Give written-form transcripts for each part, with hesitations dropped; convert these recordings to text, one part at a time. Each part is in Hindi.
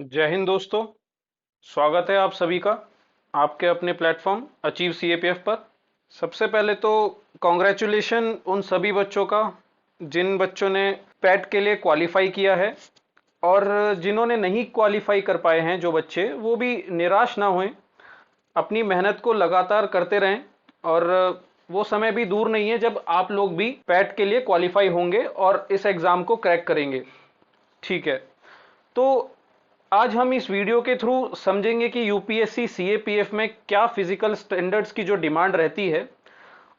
जय हिंद दोस्तों। स्वागत है आप सभी का आपके अपने प्लेटफॉर्म अचीव सीएपीएफ पर। सबसे पहले तो कॉन्ग्रेचुलेशन उन सभी बच्चों का जिन बच्चों ने पैट के लिए क्वालिफाई किया है, और जिन्होंने नहीं क्वालिफाई कर पाए हैं जो बच्चे, वो भी निराश ना हों, अपनी मेहनत को लगातार करते रहें। और वो समय भी दूर नहीं है जब आप लोग भी पैट के लिए क्वालिफाई होंगे और इस एग्ज़ाम को क्रैक करेंगे। ठीक है, तो आज हम इस वीडियो के थ्रू समझेंगे कि यूपीएससी सीएपीएफ में क्या फिजिकल स्टैंडर्ड्स की जो डिमांड रहती है,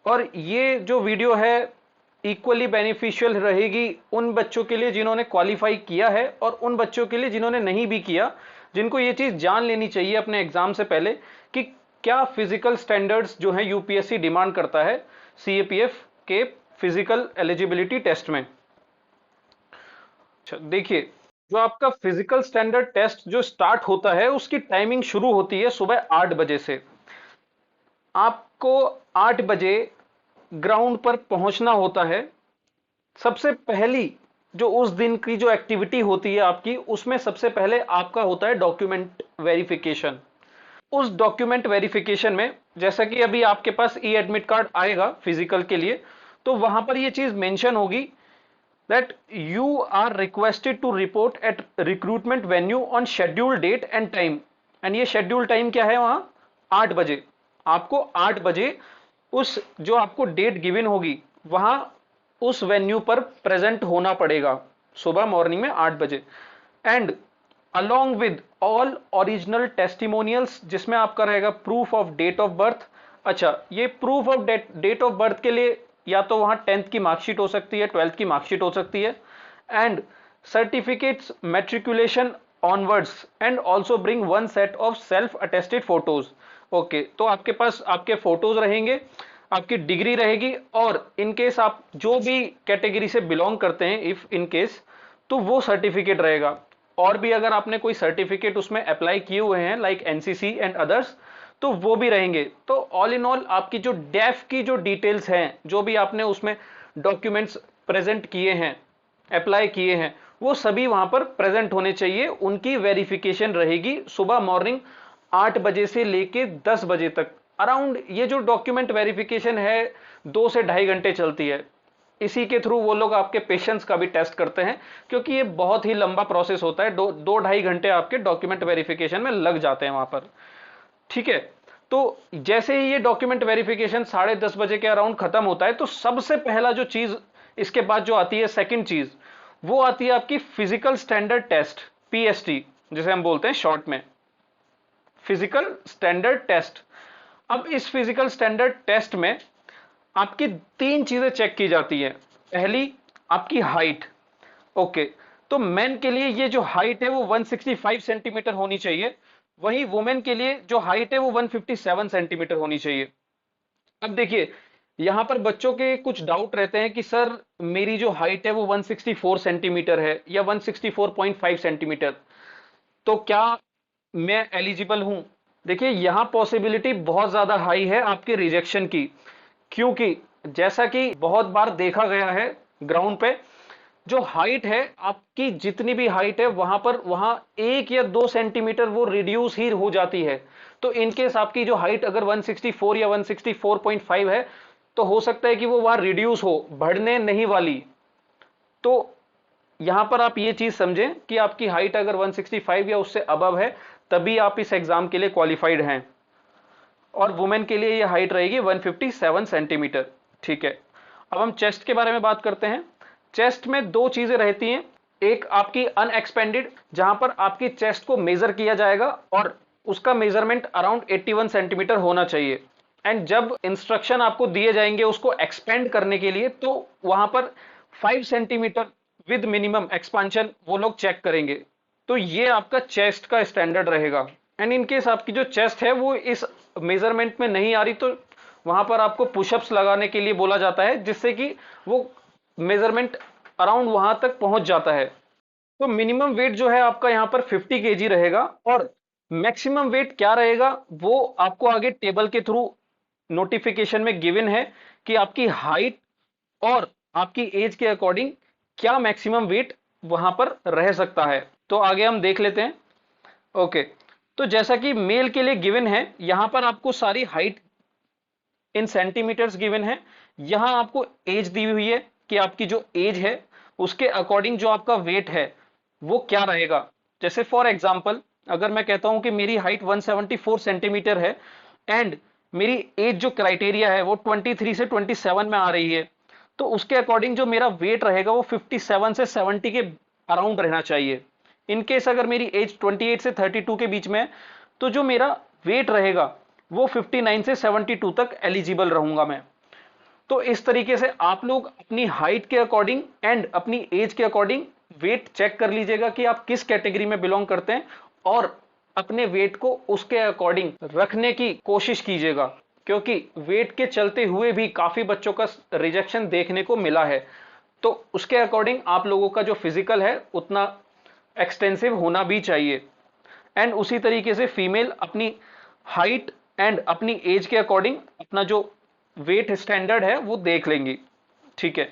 और ये जो वीडियो है इक्वली बेनिफिशियल रहेगी उन बच्चों के लिए जिन्होंने क्वालिफाई किया है और उन बच्चों के लिए जिन्होंने नहीं भी किया, जिनको ये चीज़ जान लेनी चाहिए अपने एग्जाम से पहले कि क्या फिजिकल स्टैंडर्ड्स जो है यूपीएससी डिमांड करता है सीएपीएफ के फिजिकल एलिजिबिलिटी टेस्ट में। अच्छा देखिए, जो आपका फिजिकल स्टैंडर्ड टेस्ट जो स्टार्ट होता है उसकी टाइमिंग शुरू होती है सुबह 8 बजे से। आपको 8 बजे ग्राउंड पर पहुंचना होता है। सबसे पहली जो उस दिन की जो एक्टिविटी होती है आपकी, उसमें सबसे पहले आपका होता है डॉक्यूमेंट वेरिफिकेशन। उस डॉक्यूमेंट वेरिफिकेशन में, जैसा कि अभी आपके पास ई एडमिट कार्ड आएगा फिजिकल के लिए, तो वहां पर यह चीज मेंशन होगी that you are requested to report at recruitment venue on scheduled date and time। And ये शेड्यूल टाइम क्या है वहां? 8 बजे। आपको 8 बजे उस जो आपको डेट गिवन होगी वहां उस वेन्यू पर प्रेजेंट होना पड़ेगा सुबह मॉर्निंग में 8 बजे। And along with all original testimonials, जिसमें आपका रहेगा proof of date of birth. अच्छा, ये proof of date of birth के लिए या तो वहां 10th की मार्कशीट हो सकती है, 12th की मार्कशीट हो सकती है। And certificates matriculation onwards, and also bring one set of self attested photos. Okay, तो आपके पास आपके फोटोज रहेंगे, आपकी डिग्री रहेगी, और इन केस आप जो भी कैटेगरी से बिलोंग करते हैं, इफ इन केस, तो वो सर्टिफिकेट रहेगा। और भी अगर आपने कोई सर्टिफिकेट उसमें अप्लाई किए हुए हैं लाइक एनसीसी एंड अदर्स, तो वो भी रहेंगे। तो ऑल इन ऑल आपकी जो डेफ की जो डिटेल्स हैं, जो भी आपने उसमें डॉक्यूमेंट्स प्रेजेंट किए हैं, अप्लाई किए हैं, वो सभी वहां पर प्रेजेंट होने चाहिए। उनकी वेरिफिकेशन रहेगी सुबह मॉर्निंग 8 बजे से लेके 10 बजे तक अराउंड। ये जो डॉक्यूमेंट वेरिफिकेशन है 2 से ढाई घंटे चलती है। इसी के थ्रू वो लोग आपके पेशेंस का भी टेस्ट करते हैं, क्योंकि ये बहुत ही लंबा प्रोसेस होता है। दो ढाई घंटे आपके डॉक्यूमेंट वेरिफिकेशन में लग जाते हैं वहां पर। ठीक है, तो जैसे ही ये डॉक्यूमेंट वेरिफिकेशन 10:30 बजे के अराउंड खत्म होता है, तो सबसे पहला जो चीज इसके बाद जो आती है, सेकंड चीज, वो आती है आपकी फिजिकल स्टैंडर्ड टेस्ट, पीएसटी जिसे हम बोलते हैं शॉर्ट में, फिजिकल स्टैंडर्ड टेस्ट। अब इस फिजिकल स्टैंडर्ड टेस्ट में आपकी तीन चीजें चेक की जाती है। पहली, आपकी हाइट। ओके, तो मेन के लिए ये जो हाइट है वो 165 सेंटीमीटर होनी चाहिए, वहीं वुमेन के लिए जो हाइट है वो 157 सेंटीमीटर होनी चाहिए। अब देखिए, यहां पर बच्चों के कुछ डाउट रहते हैं कि सर मेरी जो हाइट है वो 164 सेंटीमीटर है या 164.5 सेंटीमीटर, तो क्या मैं एलिजिबल हूं? देखिए, यहां पॉसिबिलिटी बहुत ज्यादा हाई है आपके रिजेक्शन की, क्योंकि जैसा कि बहुत बार देखा गया है ग्राउंड पे, जो हाइट है आपकी, जितनी भी हाइट है वहां 1 या 2 सेंटीमीटर वो रिड्यूस ही हो जाती है। तो इनकेस आपकी जो हाइट अगर 164 या 164.5 है, तो हो सकता है कि वो वहां रिड्यूस हो, बढ़ने नहीं वाली। तो यहां पर आप ये चीज समझें कि आपकी हाइट अगर 165 या उससे अबव है, तभी आप इस एग्जाम के लिए क्वालिफाइड हैं। और वुमेन के लिए ये हाइट रहेगी 157 सेंटीमीटर। ठीक है, अब हम चेस्ट के बारे में बात करते हैं। चेस्ट में दो चीजें रहती हैं। एक आपकी अनएक्सपेंडेड, जहां पर आपकी चेस्ट को मेजर किया जाएगा और उसका मेजरमेंट अराउंड 81 सेंटीमीटर होना चाहिए। एंड जब इंस्ट्रक्शन आपको दिए जाएंगे उसको एक्सपेंड करने के लिए, तो वहां पर 5 सेंटीमीटर विद मिनिमम एक्सपांशन वो लोग चेक करेंगे। तो ये आपका चेस्ट का स्टैंडर्ड रहेगा। एंड इन केस आपकी जो चेस्ट है वो इस मेजरमेंट में नहीं आ रही, तो वहां पर आपको पुशअप्स लगाने के लिए बोला जाता है, जिससे कि वो मेजरमेंट अराउंड वहां तक पहुंच जाता है। तो मिनिमम वेट जो है आपका यहां पर 50 केजी रहेगा, और मैक्सिमम वेट क्या रहेगा वो आपको आगे टेबल के थ्रू नोटिफिकेशन में गिवन है कि आपकी हाइट और आपकी एज के अकॉर्डिंग क्या मैक्सिमम वेट वहां पर रह सकता है। तो आगे हम देख लेते हैं। ओके, तो जैसा कि मेल के लिए गिवन है, यहां पर आपको सारी हाइट इन सेंटीमीटर्स गिवन है। यहां आपको एज दी हुई है कि आपकी जो एज है उसके अकॉर्डिंग जो आपका वेट है वो क्या रहेगा। जैसे फॉर एग्जांपल अगर मैं कहता हूं कि मेरी हाइट 174 सेंटीमीटर है एंड मेरी एज जो क्राइटेरिया है वो 23 से 27 में आ रही है, तो उसके अकॉर्डिंग जो मेरा वेट रहेगा वो 57 से 70 के अराउंड रहना चाहिए। इन केस अगर मेरी एज 28 से 32 के बीच में है तो जो मेरा वेट रहेगा वो 59 से 72 तक एलिजिबल रहूंगा मैं। तो इस तरीके से आप लोग अपनी हाइट के अकॉर्डिंग एंड अपनी एज के अकॉर्डिंग वेट चेक कर लीजिएगा कि आप किस कैटेगरी में बिलोंग करते हैं और अपने वेट को उसके अकॉर्डिंग रखने की कोशिश कीजिएगा, क्योंकि वेट के चलते हुए भी काफी बच्चों का रिजेक्शन देखने को मिला है। तो उसके अकॉर्डिंग आप लोगों का जो फिजिकल है उतना एक्सटेंसिव होना भी चाहिए। एंड उसी तरीके से फीमेल अपनी हाइट एंड अपनी एज के अकॉर्डिंग अपना जो वेट स्टैंडर्ड है वो देख लेंगी। ठीक है,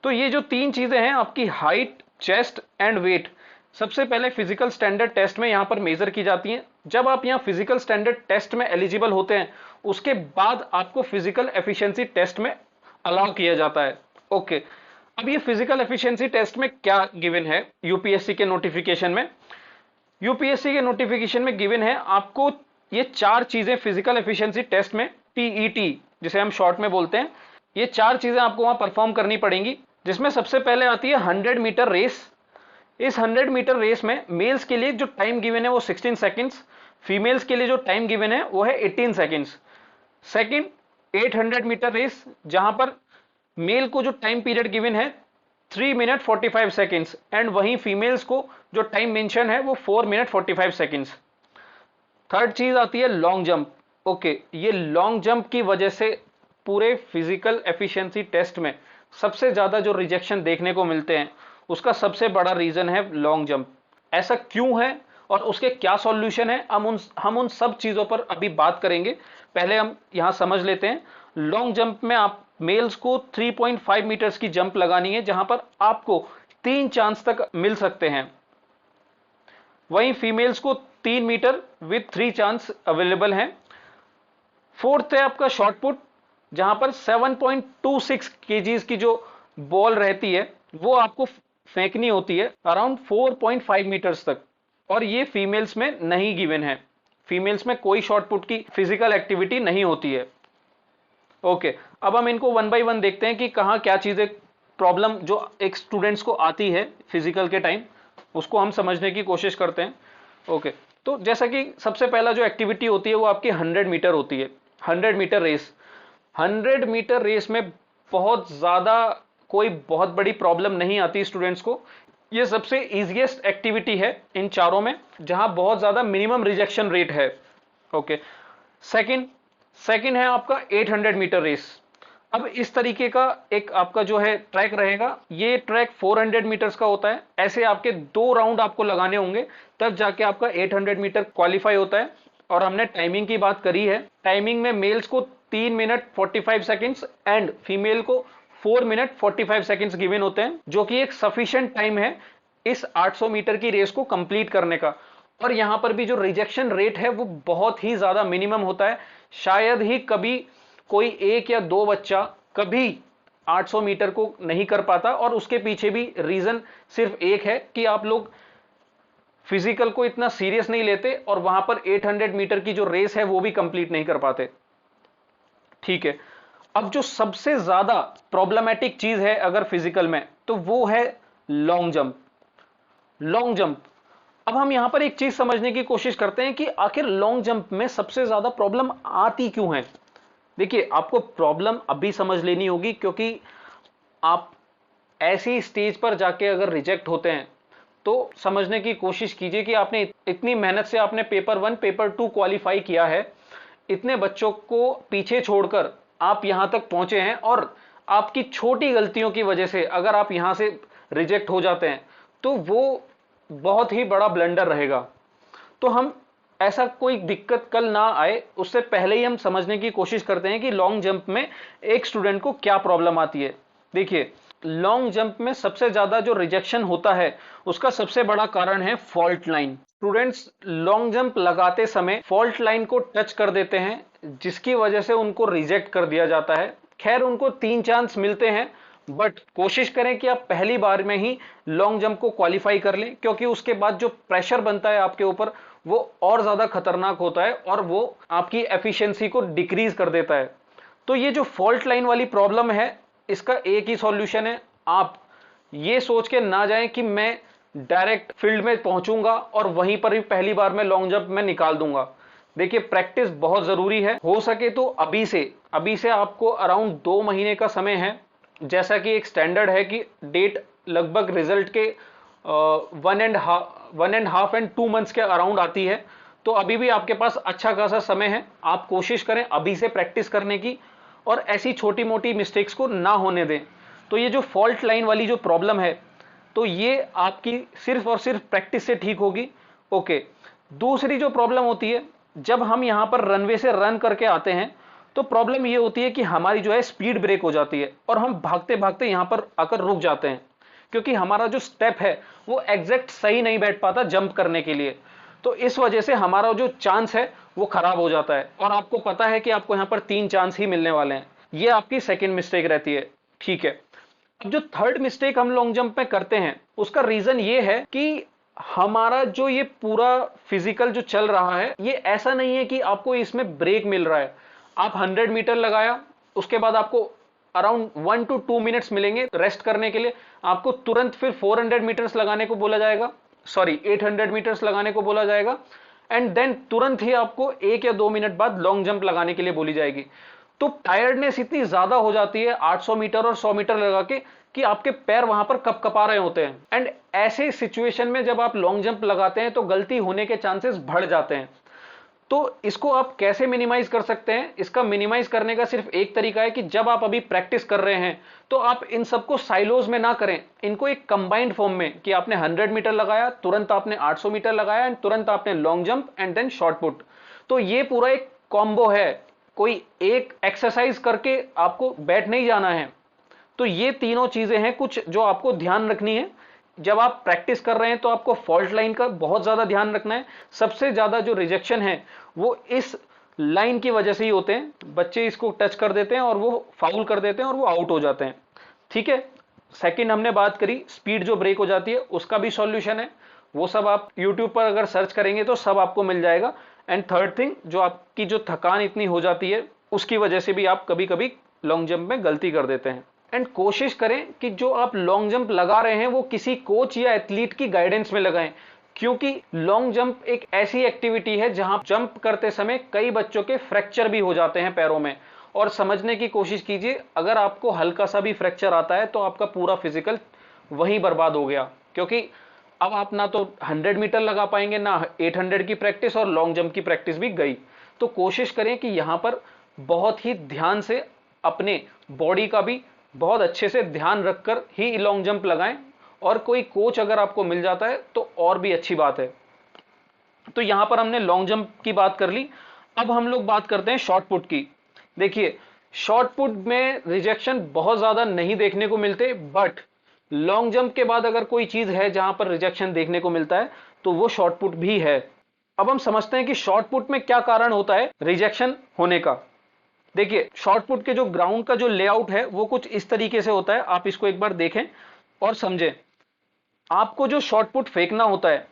तो ये जो तीन चीजें हैं आपकी हाइट, चेस्ट एंड वेट, सबसे पहले फिजिकल स्टैंडर्ड टेस्ट में यहां पर मेजर की जाती हैं। जब आप यहां फिजिकल स्टैंडर्ड टेस्ट में एलिजिबल होते हैं उसके बाद आपको फिजिकल एफिशिएंसी टेस्ट में अलाउ किया जाता है। ओके, अब ये फिजिकल एफिशिएंसी टेस्ट में क्या गिवन है यूपीएससी के नोटिफिकेशन में। यूपीएससी के नोटिफिकेशन में गिवन है आपको ये चार चीजें फिजिकल एफिशिएंसी टेस्ट में, पीईटी जिसे हम शॉर्ट में बोलते हैं, ये चार चीजें आपको वहां परफॉर्म करनी पड़ेंगी। जिसमें सबसे पहले आती है 100 मीटर रेस। इस 100 मीटर रेस में मेल्स के लिए जो टाइम गिवन है वो 16 सेकंड्स, फीमेल्स के लिए जो टाइम गिवन है वो है 18 सेकंड्स। सेकंड 800 मीटर रेस, जहां पर मेल को जो टाइम पीरियड गिवन है 3 मिनट 45 सेकंड्स एंड वहीं फीमेल्स को जो टाइम मेंशन है वो 4 मिनट 45 सेकंड्स। थर्ड चीज आती है लॉन्ग जंप। ओके, ये लॉन्ग जंप की वजह से पूरे फिजिकल एफिशिएंसी टेस्ट में सबसे ज्यादा जो रिजेक्शन देखने को मिलते हैं उसका सबसे बड़ा रीजन है लॉन्ग जंप। ऐसा क्यों है और उसके क्या सॉल्यूशन है, हम उन सब चीजों पर अभी बात करेंगे। पहले हम यहां समझ लेते हैं। लॉन्ग जंप में आप मेल्स को 3.5 मीटर्स की जंप लगानी है जहां पर आपको 3 चांस तक मिल सकते हैं, वहीं फीमेल्स को 3 मीटर विथ 3 चांस अवेलेबल हैं। फोर्थ है आपका शॉर्ट पुट, जहां पर 7.26 केजीज की जो बॉल रहती है वो आपको फेंकनी होती है अराउंड 4.5 मीटर्स तक, और ये फीमेल्स में नहीं गिवन है। फीमेल्स में कोई शॉर्ट पुट की फिजिकल एक्टिविटी नहीं होती है। ओके, अब हम इनको वन बाय वन देखते हैं कि कहां क्या चीजें प्रॉब्लम जो एक स्टूडेंट्स को आती है फिजिकल के टाइम, उसको हम समझने की कोशिश करते हैं। ओके, तो जैसा कि सबसे पहला जो एक्टिविटी होती है वो आपकी 100 मीटर होती है, 100 मीटर रेस। 100 मीटर रेस में बहुत ज्यादा कोई बहुत बड़ी प्रॉब्लम नहीं आती स्टूडेंट्स को। ये सबसे इजीएस्ट एक्टिविटी है इन चारों में जहां बहुत ज्यादा मिनिमम रिजेक्शन रेट है। ओके, सेकंड सेकंड है आपका 800 मीटर रेस। अब इस तरीके का एक आपका जो है ट्रैक रहेगा, ये ट्रैक 400 मीटर्स का होता है। ऐसे आपके 2 राउंड आपको लगाने होंगे तब जाके आपका 800 मीटर क्वालिफाई होता है। और हमने टाइमिंग की बात करी है, टाइमिंग में मेल्स को 3 मिनट 45 सेकंड्स एंड फीमेल को 4 मिनट 45 सेकंड्स गिवन होते हैं, जो कि एक सफिशिएंट टाइम है इस 800 मीटर की रेस को कंप्लीट करने का। और यहां पर भी जो रिजेक्शन रेट है वो बहुत ही ज्यादा मिनिमम होता है। शायद ही कभी कोई एक या दो बच्चा कभी 800 मीटर को नहीं कर पाता, और उसके पीछे भी रीजन सिर्फ एक है कि आप लोग फिजिकल को इतना सीरियस नहीं लेते और वहां पर 800 मीटर की जो रेस है वो भी कंप्लीट नहीं कर पाते। ठीक है, अब जो सबसे ज्यादा प्रॉब्लमेटिक चीज है अगर फिजिकल में तो वो है लॉन्ग जंप। लॉन्ग जंप, अब हम यहां पर एक चीज समझने की कोशिश करते हैं कि आखिर लॉन्ग जंप में सबसे ज्यादा प्रॉब्लम आती क्यों है। देखिए, आपको प्रॉब्लम अभी समझ लेनी होगी, क्योंकि आप ऐसी स्टेज पर जाके अगर रिजेक्ट होते हैं तो समझने की कोशिश कीजिए कि आपने इतनी मेहनत से आपने पेपर 1 पेपर 2 क्वालिफाई किया है, इतने बच्चों को पीछे छोड़कर आप यहां तक पहुंचे हैं, और आपकी छोटी गलतियों की वजह से अगर आप यहां से रिजेक्ट हो जाते हैं तो वो बहुत ही बड़ा ब्लंडर रहेगा। तो हम ऐसा कोई दिक्कत कल ना आए उससे पहले ही हम समझने की कोशिश करते हैं कि लॉन्ग जंप में एक स्टूडेंट को क्या प्रॉब्लम आती है। देखिए, लॉन्ग जंप में सबसे ज्यादा जो रिजेक्शन होता है उसका सबसे बड़ा कारण है fault line. Students long jump लगाते समय फॉल्ट लाइन को टच कर देते हैं, जिसकी वजह से उनको रिजेक्ट कर दिया जाता है। खैर उनको 3 चांस मिलते हैं, बट कोशिश करें कि आप पहली बार में ही लॉन्ग जंप को क्वालिफाई कर लें, क्योंकि उसके बाद जो प्रेशर बनता है आपके ऊपर वो और ज्यादा खतरनाक होता है और वो आपकी एफिशिएंसी को डिक्रीज कर देता है। तो ये जो फॉल्ट लाइन वाली प्रॉब्लम है, इसका एक ही सॉल्यूशन है। आप ये सोच के ना जाएं कि मैं डायरेक्ट फील्ड में पहुंचूंगा और वहीं पर ही पहली बार में लॉन्ग जंप में निकाल दूंगा। देखिए प्रैक्टिस बहुत जरूरी है। हो सके तो अभी से आपको अराउंड 2 महीने का समय है। जैसा कि एक स्टैंडर्ड है कि डेट लगभग रिजल्ट के 1.5 एंड 2 मंथ्स के अराउंड आती है, तो अभी भी आपके पास अच्छा खासा समय है। आप कोशिश करें अभी से प्रैक्टिस करने की और ऐसी छोटी मोटी मिस्टेक्स को ना होने दें। तो ये जो फॉल्ट लाइन वाली जो प्रॉब्लम है, तो ये आपकी सिर्फ और सिर्फ प्रैक्टिस से ठीक होगी। ओके, दूसरी जो प्रॉब्लम होती है, जब हम यहां पर रनवे से रन करके आते हैं तो प्रॉब्लम ये होती है कि हमारी जो है स्पीड ब्रेक हो जाती है और हम भागते भागते यहां पर आकर रुक जाते हैं, क्योंकि हमारा जो स्टेप है वो एग्जैक्ट सही नहीं बैठ पाता जंप करने के लिए। तो इस वजह से हमारा जो चांस है वो खराब हो जाता है और आपको पता है कि आपको यहां पर 3 चांस ही मिलने वाले हैं। ये आपकी सेकंड मिस्टेक रहती है। ठीक है, अब जो थर्ड मिस्टेक हम लॉन्ग जंप में करते हैं उसका रीजन ये है कि हमारा जो ये पूरा फिजिकल जो चल रहा है, ये ऐसा नहीं है कि आपको इसमें ब्रेक मिल रहा है। आप 100 मीटर लगाया, उसके बाद आपको अराउंड 1 to 2 मिनट्स मिलेंगे रेस्ट करने के लिए। आपको तुरंत फिर 400 मीटर्स लगाने को बोला जाएगा, सॉरी 800 मीटर्स लगाने को बोला जाएगा, एंड देन तुरंत ही आपको 1 या 2 मिनट बाद लॉन्ग जंप लगाने के लिए बोली जाएगी। तो टायर्डनेस इतनी ज्यादा हो जाती है 800 मीटर और 100 मीटर लगा के कि आपके पैर वहां पर कप कपा रहे होते हैं। एंड ऐसे सिचुएशन में जब आप लॉन्ग जंप लगाते हैं तो गलती होने के चांसेस बढ़ जाते हैं। तो इसको आप कैसे मिनिमाइज कर सकते हैं? इसका मिनिमाइज करने का सिर्फ एक तरीका है कि जब आप अभी प्रैक्टिस कर रहे हैं तो आप इन सबको साइलोज में ना करें, इनको एक कंबाइंड फॉर्म में, कि आपने 100 मीटर लगाया, तुरंत आपने 800 मीटर लगाया एंड तुरंत आपने long jump and then short put. तो ये पूरा एक कॉम्बो है, कोई एक एक्सरसाइज करके आपको बैठ नहीं जाना है। तो ये तीनों चीजें हैं कुछ जो आपको ध्यान रखनी है। जब आप प्रैक्टिस कर रहे हैं तो आपको फॉल्ट लाइन का बहुत ज्यादा ध्यान रखना है। सबसे ज्यादा जो रिजेक्शन है वो इस लाइन की वजह से ही होते हैं। बच्चे इसको टच कर देते हैं और वो फाउल कर देते हैं और वो आउट हो जाते हैं। ठीक है, सेकंड हमने बात करी स्पीड जो ब्रेक हो जाती है, उसका भी सॉल्यूशन है। वो सब आप यूट्यूब पर अगर सर्च करेंगे तो सब आपको मिल जाएगा। एंड थर्ड थिंग, जो आपकी जो थकान इतनी हो जाती है उसकी वजह से भी आप कभी कभी लॉन्ग जंप में गलती कर देते हैं। एंड कोशिश करें कि जो आप लॉन्ग जंप लगा रहे हैं वो किसी कोच या एथलीट की गाइडेंस में लगाएं, क्योंकि लॉन्ग जंप एक ऐसी एक्टिविटी है जहां जंप करते समय कई बच्चों के फ्रैक्चर भी हो जाते हैं पैरों में। और समझने की कोशिश कीजिए, अगर आपको हल्का सा भी फ्रैक्चर आता है तो आपका पूरा फिजिकल वहीं बर्बाद हो गया, क्योंकि अब आप ना तो 100 मीटर लगा पाएंगे, ना 800 की प्रैक्टिस, और लॉन्ग जंप की प्रैक्टिस भी गई। तो कोशिश करें कि यहां पर बहुत ही ध्यान से अपने बॉडी का भी बहुत अच्छे से ध्यान रखकर ही लॉन्ग जंप लगाएं, और कोई कोच अगर आपको मिल जाता है तो और भी अच्छी बात है। तो यहां पर हमने लॉन्ग जंप की बात कर ली। अब हम लोग बात करते हैं शॉर्ट पुट की। देखिए शॉर्ट पुट में रिजेक्शन बहुत ज्यादा नहीं देखने को मिलते, बट लॉन्ग जंप के बाद अगर कोई चीज है जहां पर रिजेक्शन देखने को मिलता है तो वो शॉर्ट पुट भी है। अब हम समझते हैं कि शॉर्ट पुट में क्या कारण होता है रिजेक्शन होने का। देखिए शॉर्ट पुट के जो ग्राउंड का जो लेआउट है वो कुछ इस तरीके से होता है, आप इसको एक बार देखें और समझें। आपको जो शॉर्ट पुट फेंकना होता है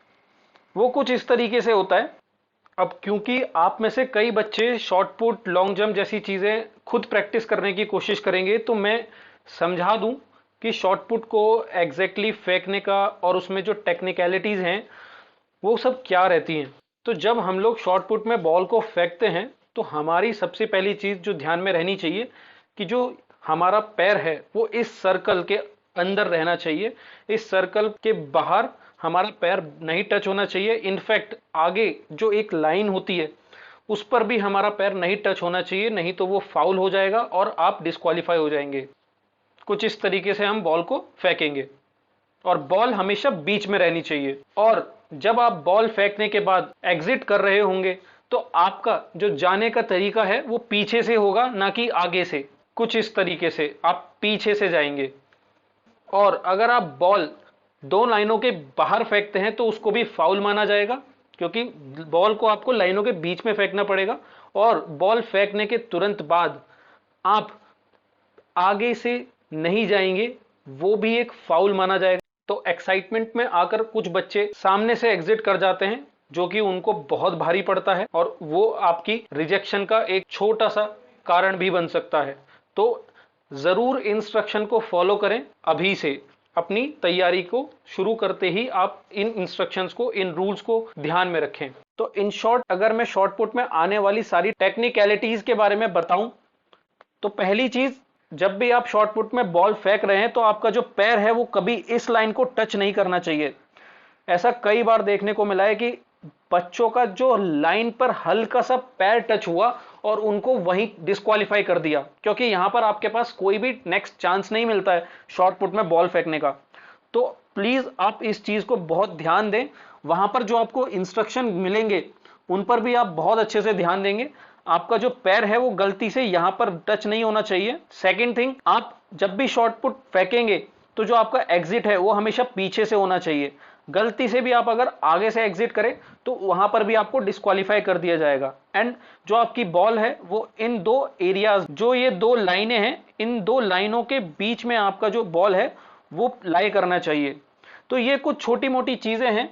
वो कुछ इस तरीके से होता है। अब क्योंकि आप में से कई बच्चे शॉर्ट पुट, लॉन्ग जंप जैसी चीजें खुद प्रैक्टिस करने की कोशिश करेंगे, तो मैं समझा दूं कि शॉर्ट पुट को एग्जैक्टली फेंकने का और उसमें जो टेक्निकलिटीज हैं वो सब क्या रहती हैं। तो जब हम लोग शॉर्ट पुट में बॉल को फेंकते हैं तो हमारी सबसे पहली चीज जो ध्यान में रहनी चाहिए कि जो हमारा पैर है वो इस सर्कल के अंदर रहना चाहिए। इस सर्कल के बाहर हमारा पैर नहीं टच होना चाहिए। इनफैक्ट आगे जो एक लाइन होती है उस पर भी हमारा पैर नहीं टच होना चाहिए, नहीं तो वो फाउल हो जाएगा और आप डिस्क्वालीफाई हो जाएंगे। कुछ इस तरीके से हम बॉल को फेंकेंगे और बॉल हमेशा बीच में रहनी चाहिए। और जब आप बॉल फेंकने के बाद एग्जिट कर रहे होंगे तो आपका जो जाने का तरीका है वो पीछे से होगा, ना कि आगे से। कुछ इस तरीके से आप पीछे से जाएंगे। और अगर आप बॉल 2 लाइनों के बाहर फेंकते हैं तो उसको भी फाउल माना जाएगा। क्योंकि बॉल को आपको लाइनों के बीच में फेंकना पड़ेगा और बॉल फेंकने के तुरंत बाद आप आगे से नहीं जाएंगे, वो भी एक फाउल माना जाएगा। तो एक्साइटमेंट में आकर कुछ बच्चे सामने से एग्जिट कर जाते हैं, जो कि उनको बहुत भारी पड़ता है और वो आपकी रिजेक्शन का एक छोटा सा कारण भी बन सकता है। तो जरूर इंस्ट्रक्शन को फॉलो करें, अभी से अपनी तैयारी को शुरू करते ही आप इन इंस्ट्रक्शंस को, इन रूल्स को ध्यान में रखें। तो इन शॉर्ट अगर मैं शॉर्ट पुट में आने वाली सारी टेक्निकलिटीज के बारे में बताऊं, तो पहली चीज, जब भी आप शॉर्ट पुट में बॉल फेंक रहे हैं तो आपका जो पैर है वो कभी इस लाइन को टच नहीं करना चाहिए। ऐसा कई बार देखने को मिला है कि बच्चों का जो लाइन पर हल्का सा पैर टच हुआ और उनको वहीं डिस्क्वालीफाई कर दिया, क्योंकि यहां पर आपके पास कोई भी नेक्स्ट चांस नहीं मिलता है शॉर्ट पुट में बॉल फेंकने का। तो प्लीज आप इस चीज को बहुत ध्यान दें, वहां पर जो आपको इंस्ट्रक्शन मिलेंगे उन पर भी आप बहुत अच्छे से ध्यान देंगे। आपका जो पैर है वो गलती से यहां पर टच नहीं होना चाहिए। सेकंड थिंग, आप जब भी शॉर्ट पुट फेंकेंगे तो जो आपका एग्जिट है वो हमेशा पीछे से होना चाहिए। गलती से भी आप अगर आगे से एग्जिट करें तो वहां पर भी आपको डिस्क्वालीफाई कर दिया जाएगा। एंड जो आपकी बॉल है वो इन दो एरियाज, जो ये दो लाइनें हैं, इन दो लाइनों के बीच में आपका जो बॉल है वो लाई करना चाहिए। तो ये कुछ छोटी मोटी चीजें हैं,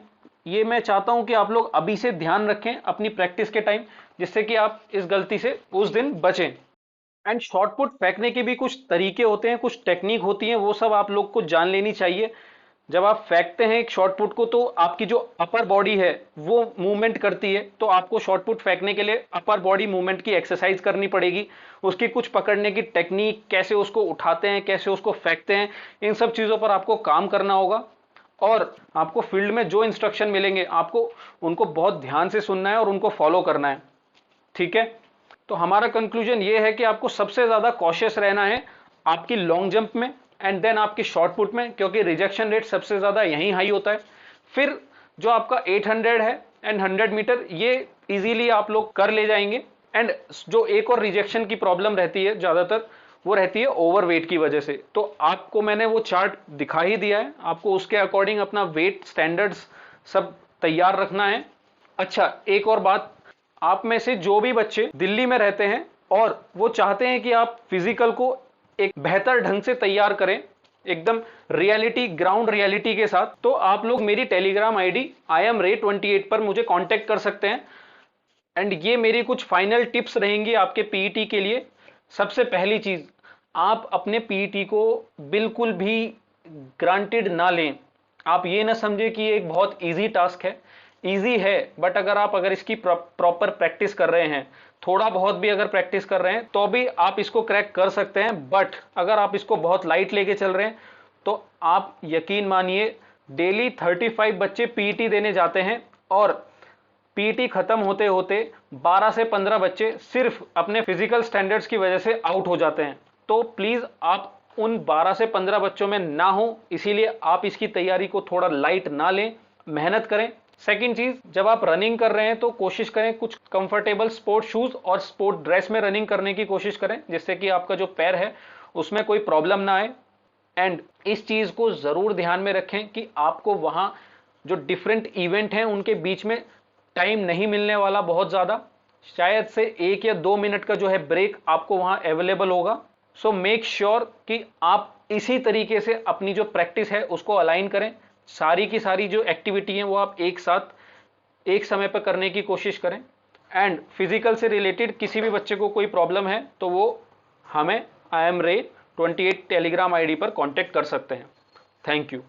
ये मैं चाहता हूं कि आप लोग अभी से ध्यान रखें अपनी प्रैक्टिस के टाइम, जिससे कि आप इस गलती से उस दिन बचें। एंड शॉर्ट पुट फेंकने के भी कुछ तरीके होते हैं, कुछ टेक्निक होती है, वो सब आप लोग को जान लेनी चाहिए। जब आप फेंकते हैं एक शॉर्ट पुट को तो आपकी जो अपर बॉडी है वो मूवमेंट करती है, तो आपको शॉर्ट पुट फेंकने के लिए अपर बॉडी मूवमेंट की एक्सरसाइज करनी पड़ेगी। उसकी कुछ पकड़ने की टेक्निक, कैसे उसको उठाते हैं, कैसे उसको फेंकते हैं, इन सब चीजों पर आपको काम करना होगा। और आपको फील्ड में जो इंस्ट्रक्शन मिलेंगे आपको उनको बहुत ध्यान से सुनना है और उनको फॉलो करना है, ठीक है। तो हमारा कंक्लूजन ये है कि आपको सबसे ज्यादा कॉशियस रहना है आपकी लॉन्ग जंप में एंड देन आपकी शॉर्ट पुट में, क्योंकि रिजेक्शन रेट सबसे ज्यादा यहीं हाई होता है। फिर जो आपका 800 है एंड 100 मीटर, ये इजीली आप लोग कर ले जाएंगे। एंड जो एक और रिजेक्शन की प्रॉब्लम रहती है ज्यादातर, वो रहती है ओवरवेट की वजह से। तो आपको मैंने वो चार्ट दिखा ही दिया है, आपको उसके अकॉर्डिंग अपना वेट स्टैंडर्ड्स सब तैयार रखना है। अच्छा, एक और बात, आप में से जो भी बच्चे दिल्ली में रहते हैं और वो चाहते हैं कि आप फिजिकल को एक बेहतर ढंग से तैयार करें, एकदम रियलिटी, ग्राउंड रियलिटी के साथ, तो आप लोग मेरी टेलीग्राम आईडी IamRay28 पर मुझे कांटेक्ट कर सकते हैं। एंड ये मेरी कुछ फाइनल टिप्स रहेंगी आपके पीईटी के लिए। सबसे पहली चीज, आप अपने पीईटी को बिल्कुल भी ग्रांटेड ना लें। आप ये ना समझे कि ये एक बहुत इजी टास्क है। इजी है, बट अगर इसकी प्रॉपर प्रैक्टिस कर रहे हैं, थोड़ा बहुत भी अगर प्रैक्टिस कर रहे हैं, तो भी आप इसको क्रैक कर सकते हैं। बट अगर आप इसको बहुत लाइट लेके चल रहे हैं तो आप यकीन मानिए, डेली 35 बच्चे पीईटी देने जाते हैं और पीईटी खत्म होते होते 12 से 15 बच्चे सिर्फ अपने फिजिकल स्टैंडर्ड्स की वजह से आउट हो जाते हैं। तो प्लीज आप उन 12 से 15 बच्चों में ना हो, इसीलिए आप इसकी तैयारी को थोड़ा लाइट ना लें, मेहनत करें। सेकंड चीज, जब आप रनिंग कर रहे हैं तो कोशिश करें कुछ कंफर्टेबल स्पोर्ट शूज और स्पोर्ट ड्रेस में रनिंग करने की कोशिश करें, जिससे कि आपका जो पैर है उसमें कोई प्रॉब्लम ना आए। एंड इस चीज को जरूर ध्यान में रखें कि आपको वहां जो डिफरेंट इवेंट हैं उनके बीच में टाइम नहीं मिलने वाला बहुत ज्यादा, शायद से 1 या 2 मिनट का जो है ब्रेक आपको वहां अवेलेबल होगा। सो मेक श्योर कि आप इसी तरीके से अपनी जो प्रैक्टिस है उसको अलाइन करें। सारी की सारी जो एक्टिविटी हैं वो आप एक साथ एक समय पर करने की कोशिश करें। एंड फिजिकल से रिलेटेड किसी भी बच्चे को कोई प्रॉब्लम है तो वो हमें IamRay28 टेलीग्राम आईडी पर कांटेक्ट कर सकते हैं। Thank you.